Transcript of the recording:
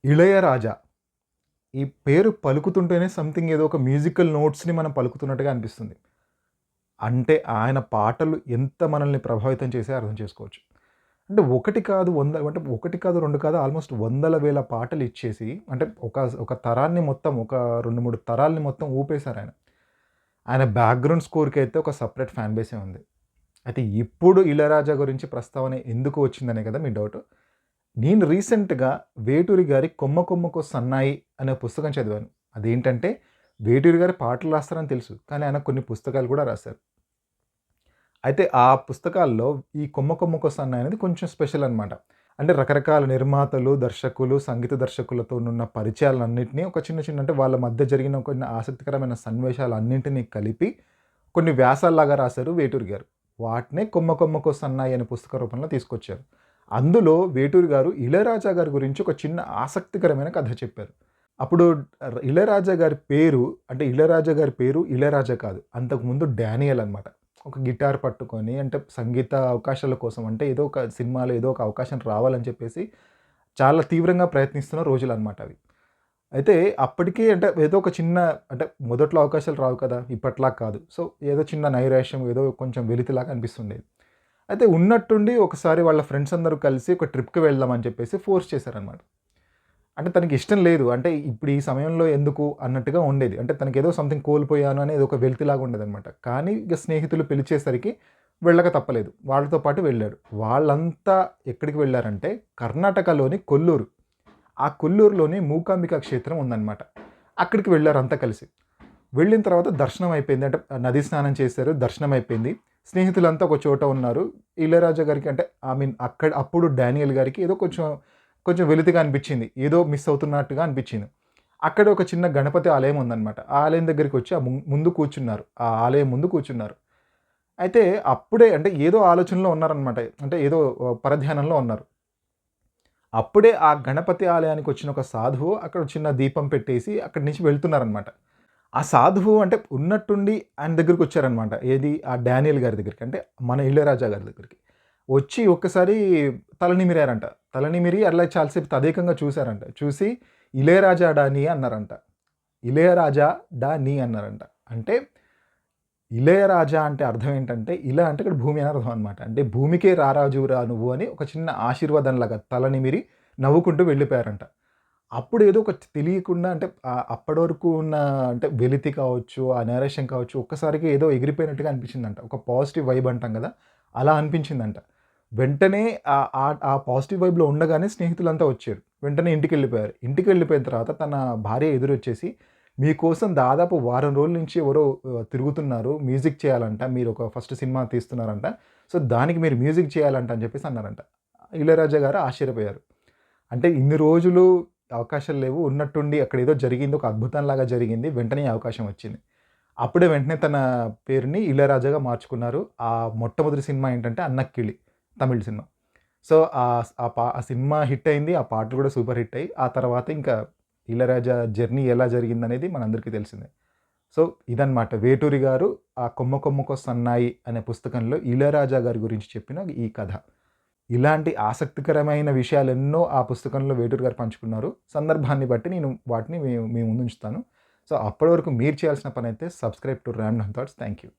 ఇళయరాజా. ఈ పేరు పలుకుతుంటేనే సంథింగ్ ఏదో ఒక మ్యూజికల్ నోట్స్‌ని మనం పలుకుతున్నట్టుగా అనిపిస్తుంది. అంటే ఆయన పాటలు ఎంత మనల్ని ప్రభావితం చేసాయో అర్థం చేసుకోవచ్చు. అంటే ఒకటి కాదు, 100 అంటే ఒకటి కాదు, 2 కాదు ఆల్మోస్ట్ వందల వేల పాటలు ఇచ్చేసి అంటే ఒక తరాన్ని మొత్తం ఒక 2, 3 తరాల్ని మొత్తం ఊపేశారాయన. ఆయన బ్యాక్‌గ్రౌండ్ స్కోర్‌కైతే ఒక సెపరేట్ ఫ్యాన్ బేసే ఉంది. అయితే ఇప్పుడు ఇళయరాజా గురించి ప్రస్తావన ఎందుకు వచ్చిందనే కదా మీ డౌటు. నేను రీసెంట్‌గా వేటూరి గారి 'కొమ్మ కొమ్మకో సన్నాయి' అనే పుస్తకం చదివాను. అదేంటంటే వేటూరి గారు పాటలు రాస్తారని తెలుసు. కానీ ఆయన కొన్ని పుస్తకాలు కూడా రాశారు. అయితే ఆ పుస్తకాల్లో ఈ 'కొమ్మ కొమ్మకో సన్నాయి' అనేది కొంచెం స్పెషల్ అనమాట. అంటే రకరకాల నిర్మాతలు, దర్శకులు, సంగీత దర్శకులతోనున్న పరిచయాలన్నిటిని ఒక చిన్న చిన్న అంటే వాళ్ళ మధ్య జరిగిన కొన్ని ఆసక్తికరమైన సన్నివేశాలన్నింటినీ కలిపి కొన్ని వ్యాసాల్లాగా రాశారు వేటూరి గారు. వాటినే 'కొమ్మ కొమ్మకో సన్నాయి' అనే పుస్తక రూపంలో తీసుకొచ్చారు. అందులో వేటూరి గారు ఇళయరాజా గారి గురించి ఒక చిన్న ఆసక్తికరమైన కథ చెప్పారు. అప్పుడు ఇళయరాజా గారి పేరు అంటే ఇళయరాజా గారి పేరు ఇళయరాజా కాదు. అంతకుముందు డానియల్ అనమాట. ఒక గిటార్ పట్టుకొని అంటే సంగీత అవకాశాల కోసం అంటే ఏదో ఒక సినిమాలో ఏదో ఒక అవకాశం రావాలని చెప్పేసి చాలా తీవ్రంగా ప్రయత్నిస్తున్న రోజులనమాట అవి. అయితే అప్పటికి అంటే ఏదో ఒక చిన్న అంటే మొదట్లో అవకాశాలు రావు కదా! ఇప్పట్లా కాదు. సో, ఏదో చిన్న నైరాశ్యం ఏదో కొంచెం వెలితిలాగా అనిపిస్తుండేది. అయితే ఉన్నట్టుండి ఒకసారి వాళ్ళ ఫ్రెండ్స్ అందరూ కలిసి ఒక ట్రిప్‌కి వెళ్దాం అని చెప్పేసి ఫోర్స్ చేశారనమాట. అంటే తనకి ఇష్టం లేదు. అంటే ఇప్పుడు ఈ సమయంలో ఎందుకు అన్నట్టుగా ఉండేది. అంటే తనకేదో సంథింగ్ కోల్పోయాను అనేది ఒక వెలితిలాగా ఉండేదనమాట. కానీ ఇక స్నేహితులు పిలిచేసరికి వెళ్ళక తప్పలేదు. వాళ్ళతో పాటు వెళ్ళాడు. వాళ్ళంతా ఎక్కడికి వెళ్లారంటే కర్ణాటకలోని కొల్లూరు. ఆ కొల్లూరులోని మూకాంబికా క్షేత్రం ఉందనమాట. అక్కడికి వెళ్లారు అంతా కలిసి. వెళ్ళిన తర్వాత దర్శనం అయిపోయింది. అంటే నది స్నానం చేశారు. దర్శనం అయిపోయింది. స్నేహితులంతా ఒక చోట ఉన్నారు. ఇళయరాజా గారికి అంటే అప్పుడు డానియల్ గారికి ఏదో కొంచెం వెలితిగా అనిపించింది. ఏదో మిస్ అవుతున్నట్టుగా అనిపించింది. అక్కడ ఒక చిన్న గణపతి ఆలయం ఉందనమాట. ఆ ఆలయం దగ్గరికొచ్చి ముందు కూర్చున్నారు. ఆ ఆలయం ముందు కూర్చున్నారు. అయితే అప్పుడే అంటే ఏదో ఆలోచనలో ఉన్నారనమాట. అంటే ఏదో పరధ్యానంలో ఉన్నారు. అప్పుడే ఆ గణపతి ఆలయానికొచ్చిన ఒక సాధువు అక్కడ చిన్న దీపం పెట్టేసి అక్కడి నుంచి వెళ్తున్నారనమాట. ఆ సాధువు అంటే ఉన్నట్టుండి ఆయన దగ్గరికొచ్చారనమాట. ఏది ఆ డానియల్ గారి దగ్గరికి. అంటే మన ఇళయరాజా గారి దగ్గరికి. వచ్చి ఒక్కసారి తల నిమిరారంట. తల నిమిరి అట్లా చాలాసేపు తదేకంగా చూసారంట. చూసి ఇళయరాజా డా నీ అన్నారంట. ఇళయరాజా డా నీ అన్నారంట. అంటే ఇళయరాజా అంటే అర్థం ఏంటంటే, ఇల అంటే ఇక్కడ భూమి అని అర్థం అనమాట. అంటే భూమికే రారాజురా నువ్వు అని ఒక చిన్న ఆశీర్వాదంలాగా తల నిమిరి నవ్వుకుంటూ వెళ్ళిపోయారంట. అప్పుడు ఏదో ఒక తెలియకుండా అంటే అప్పటి వరకు ఉన్న అంటే వెలితి కావచ్చు, ఆ నైరాశ్యం కావచ్చు, ఒక్కసారిగా ఏదో ఎగిరిపోయినట్టుగా అనిపించిందంట. ఒక పాజిటివ్ వైబ్ అంటాం గదా! అలా అనిపించిందంట. వెంటనే ఆ పాజిటివ్ వైబ్‌లో ఉండగానే స్నేహితులంతా వచ్చారు. వెంటనే ఇంటికెళ్ళిపోయారు. ఇంటికెళ్ళిపోయిన తర్వాత తన భార్య ఎదురొచ్చేసి, "మీకోసం దాదాపు వారం రోజుల నుంచి ఎవరో తిరుగుతున్నారు. మ్యూజిక్ చేయాలంట. మీరు ఒక ఫస్ట్ సినిమా తీస్తున్నారంట. సో, దానికి మీరు మ్యూజిక్ చేయాలంట" అని చెప్పేసి అన్నారంట. ఇళయరాజా గారు ఆశ్చర్యపోయారు. అంటే ఇన్ని రోజులు అవకాశాలు లేవు. ఉన్నట్టుండి అక్కడేదో జరిగింది. ఒక అద్భుతంలాగా జరిగింది. వెంటనే ఈ అవకాశం వచ్చింది. అప్పుడే వెంటనే తన పేరుని ఇళయరాజాగా మార్చుకున్నారు. ఆ మొట్టమొదటి సినిమా ఏంటంటే 'అన్నకిళి' తమిళ్ సినిమా. సో, ఆ సినిమా హిట్ అయింది. ఆ పాటలు కూడా సూపర్ హిట్ అయ్యి, ఆ తర్వాత ఇంకా ఇళయరాజా జర్నీ ఎలా జరిగిందనేది మనందరికీ తెలిసిందే. సో, ఇదనమాట వేటూరి గారు ఆ 'కొమ్మ కొమ్మకో సన్నాయి' అనే పుస్తకంలో ఇళయరాజా గారి గురించి చెప్పిన ఈ కథ. ఇలాంటి ఆసక్తికరమైన విషయాలెన్నో ఆ పుస్తకంలో వేటూరి గారు పంచుకున్నారు. సందర్భాన్ని బట్టి నేను వాటిని మీ మీ ముందుంచుతాను. సో, అప్పటి వరకు మీరు చేయాల్సిన పనైతే subscribe to random thoughts. Thank you.